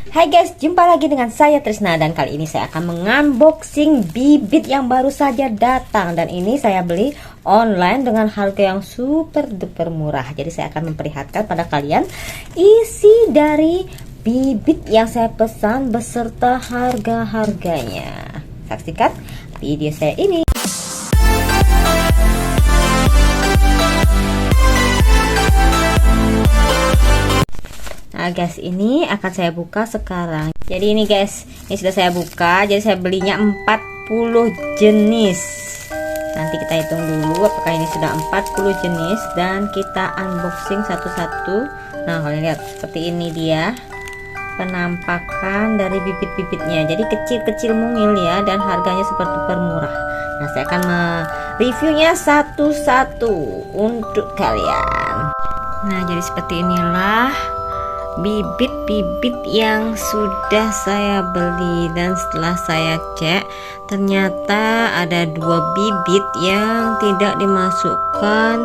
Hai guys, jumpa lagi dengan saya Trisna dan kali ini saya akan mengunboxing bibit yang baru saja datang. Dan ini saya beli online dengan harga yang super duper murah. Jadi saya akan memperlihatkan pada kalian isi dari bibit yang saya pesan beserta harga-harganya. Saksikan video saya ini. Nah guys, ini akan saya buka sekarang. Jadi ini guys, ini sudah saya buka. Jadi saya belinya 40 jenis. Nanti kita hitung dulu apakah ini sudah 40 jenis dan kita unboxing satu-satu. Nah kalian lihat seperti ini dia penampakan dari bibit-bibitnya. Jadi kecil-kecil mungil ya, dan harganya super duper murah. Nah saya akan mereviewnya satu-satu untuk kalian. Nah jadi seperti inilah bibit-bibit yang sudah saya beli, dan setelah saya cek ternyata ada 2 bibit yang tidak dimasukkan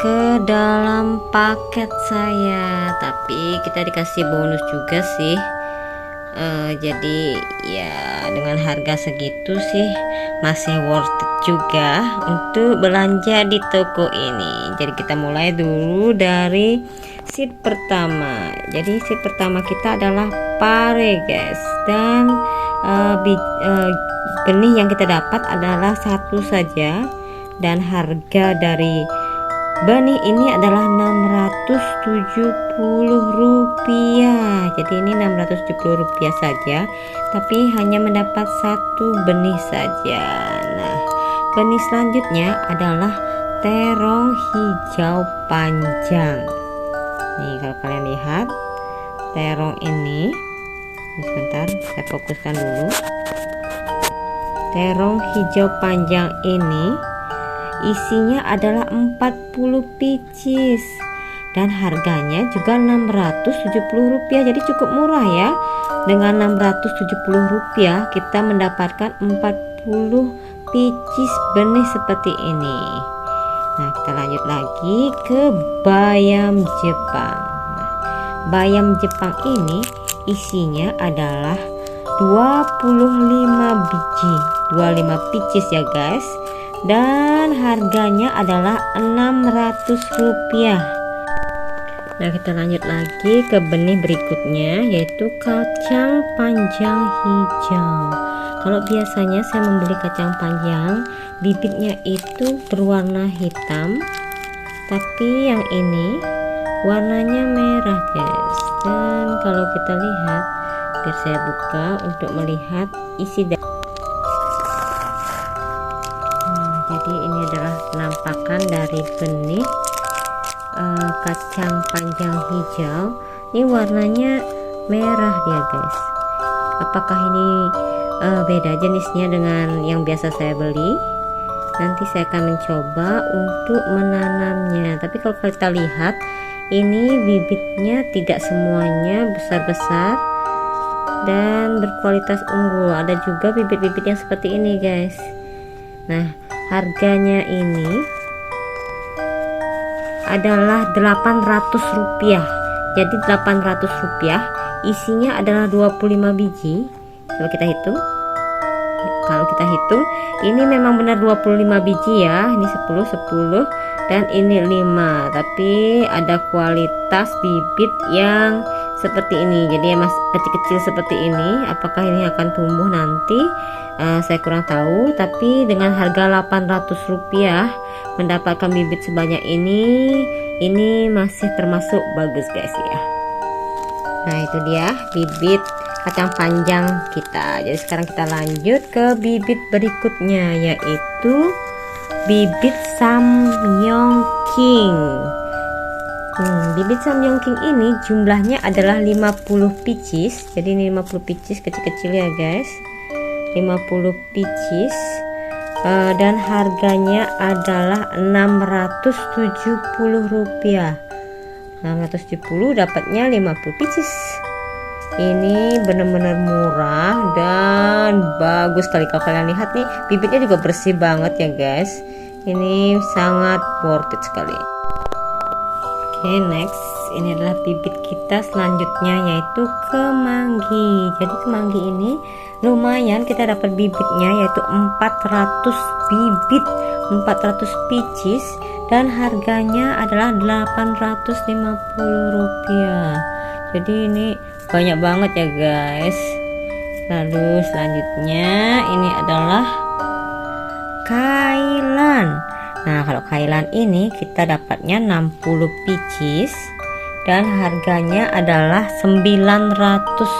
ke dalam paket saya, tapi kita dikasih bonus juga sih. Jadi ya dengan harga segitu sih masih worth it juga untuk belanja di toko ini. Jadi kita mulai dulu dari seed pertama. Jadi seed pertama kita adalah pare guys, dan benih yang kita dapat adalah satu saja, dan harga dari benih ini adalah Rp670. Jadi ini Rp670 saja, tapi hanya mendapat satu benih saja. Nah benih selanjutnya adalah terong hijau panjang. Nih kalau kalian lihat terong ini sebentar saya fokuskan dulu. Terong hijau panjang ini isinya adalah 40 pieces dan harganya juga Rp670. Jadi cukup murah ya. Dengan Rp670 kita mendapatkan 40 pieces benih seperti ini. Nah kita lanjut lagi ke bayam Jepang. Nah, bayam Jepang ini isinya adalah 25 biji, 25 pieces ya guys, dan harganya adalah Rp600. Nah kita lanjut lagi ke benih berikutnya, yaitu kacang panjang hijau. Kalau biasanya saya membeli kacang panjang, bibitnya itu berwarna hitam, tapi yang ini warnanya merah guys. Dan kalau kita lihat, biar saya buka untuk melihat isi dari jadi ini adalah penampakan dari benih kacang panjang hijau. Ini warnanya merah dia guys. Apakah ini beda jenisnya dengan yang biasa saya beli? Nanti saya akan mencoba untuk menanamnya. Tapi kalau kita lihat, ini bibitnya tidak semuanya besar-besar dan berkualitas unggul. Ada juga bibit-bibit yang seperti ini guys. Nah harganya ini adalah Rp800. Jadi Rp800, isinya adalah 25 biji. Coba kita hitung. Kalau kita hitung, ini memang benar 25 biji ya. Ini 10 dan ini 5. Tapi ada kualitas bibit yang seperti ini. Jadi masih kecil-kecil seperti ini. Apakah ini akan tumbuh nanti? Saya kurang tahu. Tapi dengan harga Rp800 mendapatkan bibit sebanyak ini masih termasuk bagus guys ya. Nah itu dia bibit kacang panjang kita. Jadi sekarang kita lanjut ke bibit berikutnya, yaitu bibit samyongking. Bibit samyongking ini jumlahnya adalah 50 pieces. Jadi ini 50 pieces kecil-kecil ya guys, 50 pieces, dan harganya adalah Rp670. 670 dapatnya 50 pieces. Ini benar-benar murah dan bagus sekali. Kalau kalian lihat nih, bibitnya juga bersih banget ya guys. Ini sangat worth it sekali. Oke, next ini adalah bibit kita selanjutnya, yaitu kemangi. Jadi kemangi ini lumayan, kita dapat bibitnya yaitu 400 bibit, 400 pieces, dan harganya adalah Rp850. Jadi ini banyak banget ya guys. Lalu selanjutnya ini adalah kailan. Nah, kalau kailan ini kita dapatnya 60 pieces dan harganya adalah Rp900.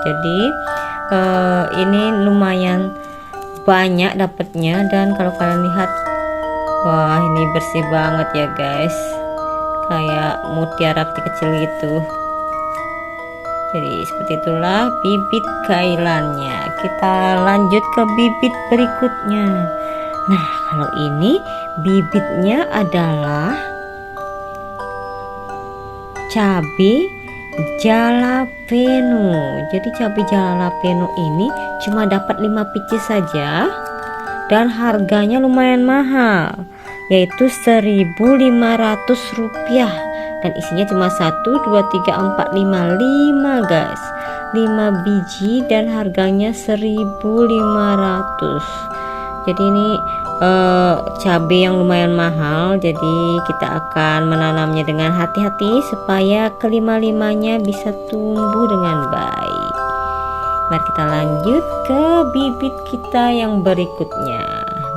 Jadi ini lumayan banyak dapatnya, dan kalau kalian lihat, wah ini bersih banget ya guys, kayak mutiara kecil gitu. Jadi seperti itulah bibit kailannya. Kita lanjut ke bibit berikutnya. Nah, kalau ini bibitnya adalah cabai jalapeno. Jadi cabai jalapeno ini cuma dapat 5 pieces saja dan harganya lumayan mahal, yaitu Rp1.500, dan isinya cuma 1, 2, 3, 4, 5 guys, 5 biji dan harganya Rp1.500. Jadi ini cabai yang lumayan mahal, jadi kita akan menanamnya dengan hati-hati supaya kelima-limanya bisa tumbuh dengan baik. Mari kita lanjut ke bibit kita yang berikutnya.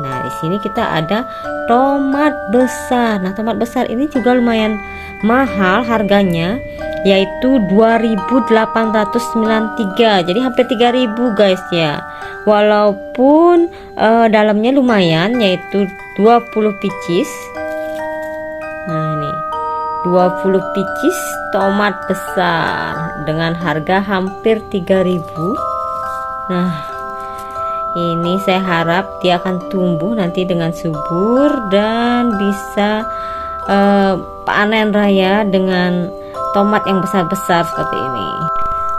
Nah, di sini kita ada tomat besar. Nah, tomat besar ini juga lumayan mahal harganya, yaitu 2.893. Jadi hampir 3.000 guys ya. Walaupun dalamnya lumayan, yaitu 20 pieces. Nah, ini 20 pieces tomat besar dengan harga hampir 3.000. Nah, ini saya harap dia akan tumbuh nanti dengan subur dan bisa panen raya dengan tomat yang besar-besar seperti ini.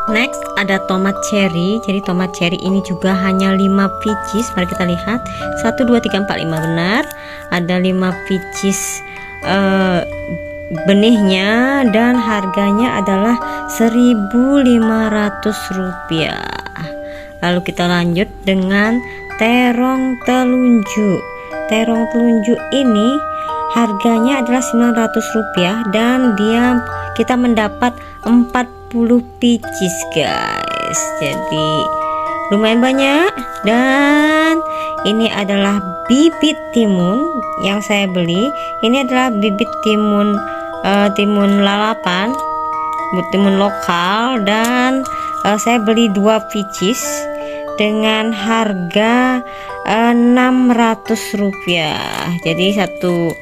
Next ada tomat cherry. Jadi tomat cherry ini juga hanya 5 pieces. Mari kita lihat, 1, 2, 3, 4, 5 benar. Ada 5 pieces benihnya dan harganya adalah Rp1.500. Lalu kita lanjut dengan terong telunjuk. Terong telunjuk ini harganya adalah Rp900 dan kita mendapat 40 pieces guys. Jadi lumayan banyak, dan ini adalah bibit timun yang saya beli. Ini adalah bibit timun lalapan, timun lokal, dan saya beli 2 pieces dengan harga Rp600. Jadi satu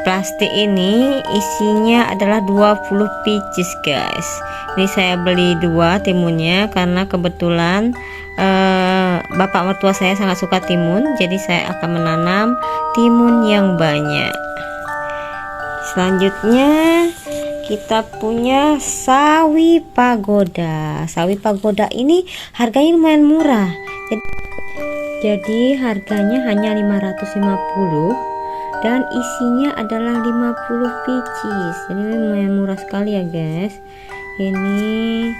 plastik ini isinya adalah 20 pieces guys. Ini saya beli 2 timunnya karena kebetulan bapak mertua saya sangat suka timun, jadi saya akan menanam timun yang banyak. Selanjutnya kita punya sawi pagoda. Sawi pagoda ini harganya lumayan murah. Jadi harganya hanya 550 dan isinya adalah 50 pieces. Jadi lumayan murah sekali ya guys. Ini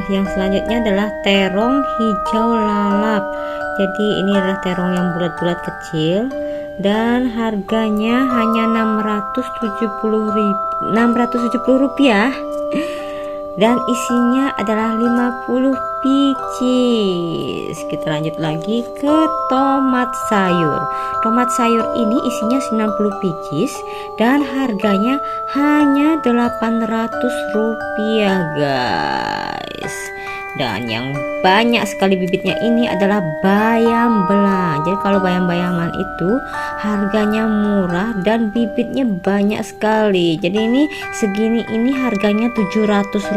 yang selanjutnya adalah terong hijau lalap. Jadi ini adalah terong yang bulat-bulat kecil dan harganya hanya Rp670 dan isinya adalah 50 pieces. Kita lanjut lagi ke tomat sayur. Tomat sayur ini isinya 90 pieces dan harganya hanya Rp800 guys. Dan yang banyak sekali bibitnya ini adalah bayam belang. Jadi kalau bayam-bayaman itu harganya murah dan bibitnya banyak sekali. Jadi ini segini ini harganya Rp700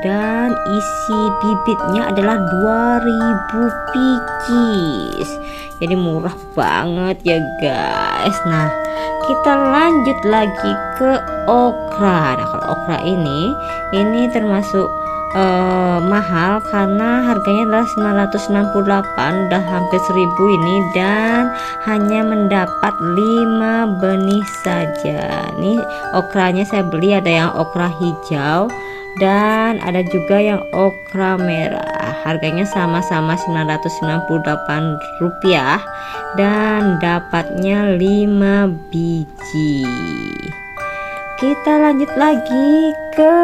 dan isi bibitnya adalah 2000 pieces. Jadi murah banget ya guys. Nah, kita lanjut lagi ke okra. Nah, kalau okra ini termasuk mahal karena harganya adalah 968, udah hampir 1000 ini, dan hanya mendapat 5 benih saja. Nih okranya saya beli, ada yang okra hijau dan ada juga yang okra merah. Harganya sama-sama 998 rupiah dan dapatnya 5 biji. Kita lanjut lagi ke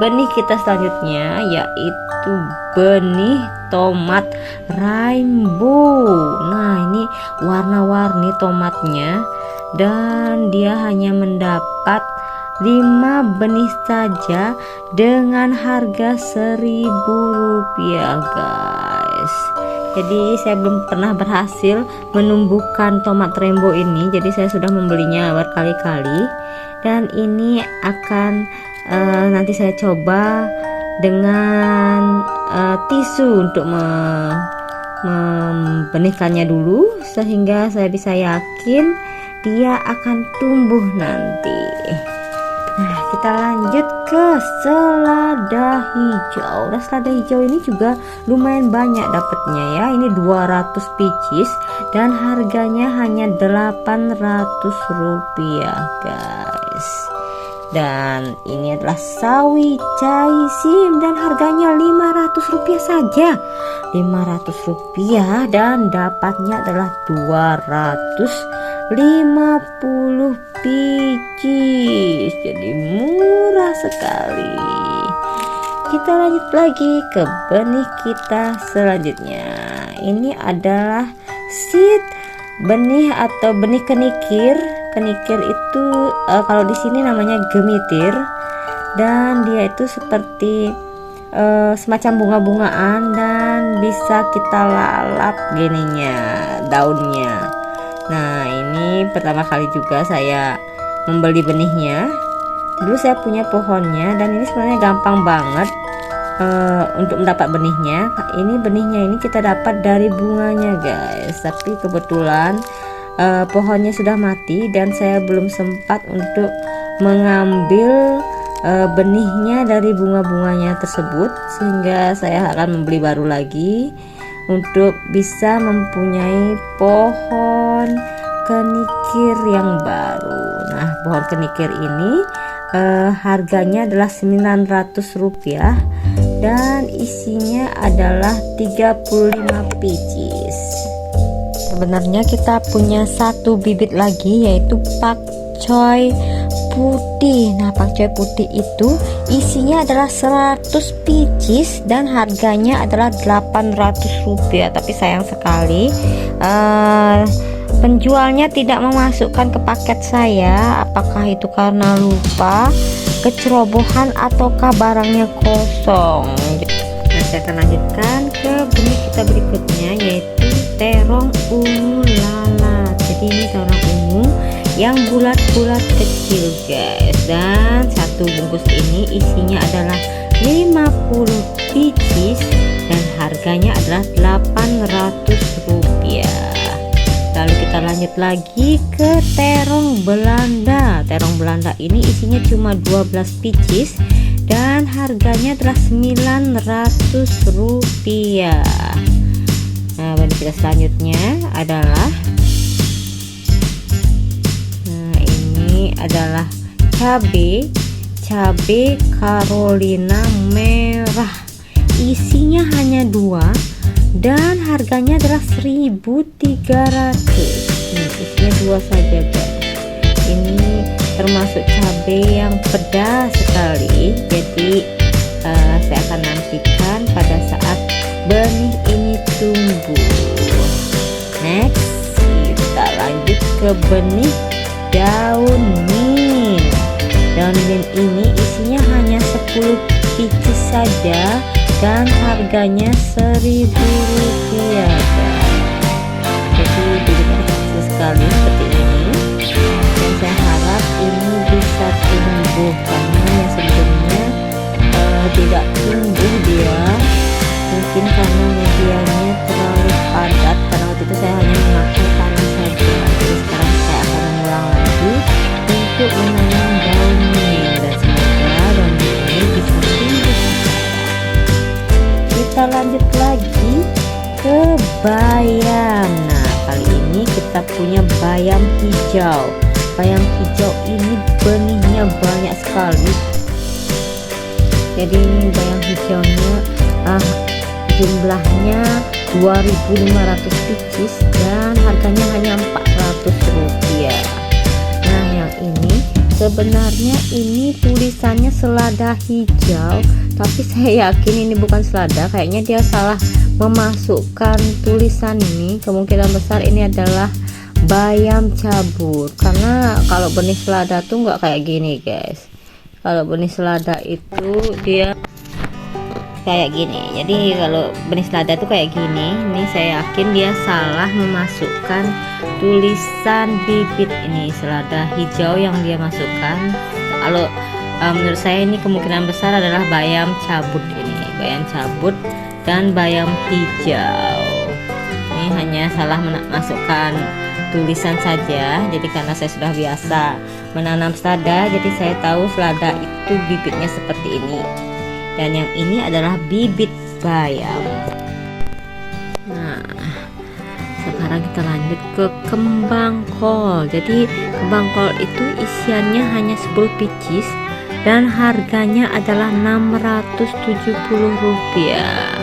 benih kita selanjutnya, yaitu benih tomat rainbow. Nah, ini warna-warni tomatnya dan dia hanya mendapat 5 benih saja dengan harga 1000 rupiah, guys. Jadi saya belum pernah berhasil menumbuhkan tomat rainbow ini, jadi saya sudah membelinya berkali-kali. Dan ini akan nanti saya coba dengan tisu untuk membenihkannya dulu, sehingga saya bisa yakin dia akan tumbuh nanti. Nah, kita lanjut ke selada hijau. Nah, selada hijau ini juga lumayan banyak dapatnya ya. Ini 200 pieces dan harganya hanya 800 rupiah, guys. Dan ini adalah sawi caisim dan harganya 500 rupiah saja. 500 rupiah dan dapatnya adalah 250 biji, jadi murah sekali. Kita lanjut lagi ke benih kita selanjutnya. Ini adalah seed benih atau benih kenikir. Kenikir itu kalau di sini namanya gemitir, dan dia itu seperti semacam bunga-bungaan dan bisa kita lalap gininya, daunnya. Nah, ini pertama kali juga saya membeli benihnya. Dulu saya punya pohonnya dan ini sebenarnya gampang banget untuk mendapat benihnya. Ini benihnya ini kita dapat dari bunganya, guys. Tapi kebetulan pohonnya sudah mati dan saya belum sempat untuk mengambil benihnya dari bunga-bunganya tersebut, sehingga saya akan membeli baru lagi untuk bisa mempunyai pohon kenikir yang baru. Nah, pohon kenikir ini harganya adalah 900 rupiah dan isinya adalah 35 pieces. Sebenarnya kita punya satu bibit lagi, yaitu pakcoy putih. Nah, pakcoy putih itu isinya adalah 100 pieces dan harganya adalah 800 rupiah. Tapi sayang sekali penjualnya tidak memasukkan ke paket saya. Apakah itu karena lupa, kecerobohan, ataukah barangnya kosong? Nah, saya akan lanjutkan ke benih kita berikutnya, yaitu terong ungu lalat. Jadi ini terong ungu yang bulat-bulat kecil, guys, dan satu bungkus ini isinya adalah 50 pieces dan harganya adalah 800 rupiah. Lalu kita lanjut lagi ke terong Belanda. Terong Belanda ini isinya cuma 12 pieces dan harganya adalah 900 rupiah. Nah, benih kita selanjutnya adalah cabai Carolina merah. Isinya hanya 2 dan harganya adalah 1.300. Isinya 2 saja, guys. Ini termasuk cabai yang pedas sekali. Jadi saya akan nantikan pada saat benih ini tumbuh. Next, kita lanjut ke benih daun mint. Daun mint ini isinya hanya 10 pieces saja dan harganya 1.000 rupiah, guys. Jadi bibitnya kecil sekali seperti ini, dan saya harap ini bisa tumbuh karena yang sebelumnya tidak tumbuh dia. Mungkin karena medianya terlalu padat, karena waktu itu saya hanya memakai tanah saja. Jadi sekarang saya akan mengulang lagi untuk menanam daun mint, dan semoga daun mint ini bisa tumbuh. kita lanjut lagi ke bayam. Nah, kali ini kita punya bayam hijau. Bayam hijau ini benihnya banyak sekali. Jadi ini bayam hijaunya jumlahnya 2.500 biji dan harganya hanya 400 rupiah. Nah, yang ini sebenarnya ini tulisannya selada hijau, tapi saya yakin ini bukan selada. Kayaknya dia salah memasukkan tulisan ini. Kemungkinan besar ini adalah bayam cabur, karena kalau benih selada tuh nggak kayak gini guys. Kalau benih selada itu dia kayak gini. Jadi kalau benih selada tuh kayak gini. Ini saya yakin dia salah memasukkan tulisan bibit ini selada hijau yang dia masukkan. Kalau menurut saya ini kemungkinan besar adalah bayam cabut ini, bayam cabut dan bayam hijau. Ini hanya salah memasukkan tulisan saja. Jadi karena saya sudah biasa menanam selada, jadi saya tahu selada itu bibitnya seperti ini. Dan yang ini adalah bibit bayam. Nah, sekarang kita lanjut ke kembang kol. Jadi kembang kol itu isiannya hanya 10 biji dan harganya adalah 670 rupiah.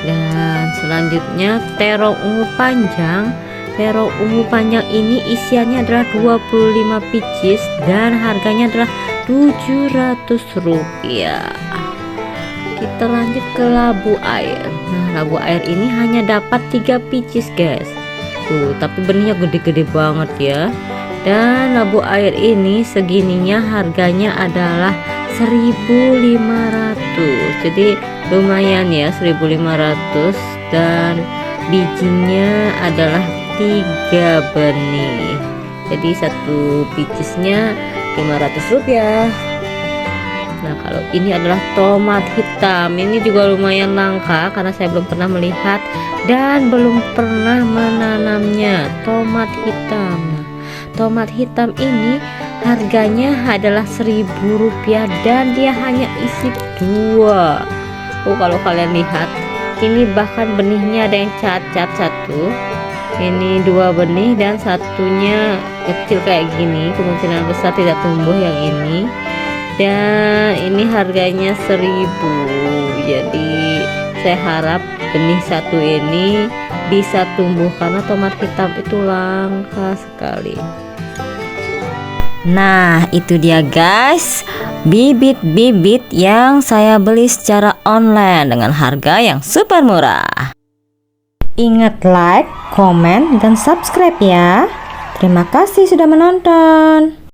Dan selanjutnya terong ungu panjang. Terong ungu panjang ini isiannya adalah 25 biji dan harganya adalah 700 rupiah. Kita lanjut ke labu air. Nah, labu air ini hanya dapat 3 biji guys. Tuh, tapi benihnya gede-gede banget ya. Dan labu air ini segininya harganya adalah 1.500. Jadi lumayan ya, 1.500, dan bijinya adalah 3 benih. Jadi satu bijinya 500 rupiah. Nah, kalau ini adalah tomat hitam. Ini juga lumayan langka karena saya belum pernah melihat dan belum pernah menanamnya. Tomat hitam. Nah, tomat hitam ini harganya adalah 1.000 rupiah dan dia hanya isi 2. Oh, kalau kalian lihat, ini bahkan benihnya ada yang cacat satu. Ini 2 benih dan satunya kecil kayak gini. Kemungkinan besar tidak tumbuh yang ini. Dan ini harganya 1.000. Jadi saya harap benih satu ini bisa tumbuh karena tomat hitam itu langka sekali. Nah, itu dia guys, bibit-bibit yang saya beli secara online dengan harga yang super murah. Ingat like, komen, dan subscribe ya. Terima kasih sudah menonton.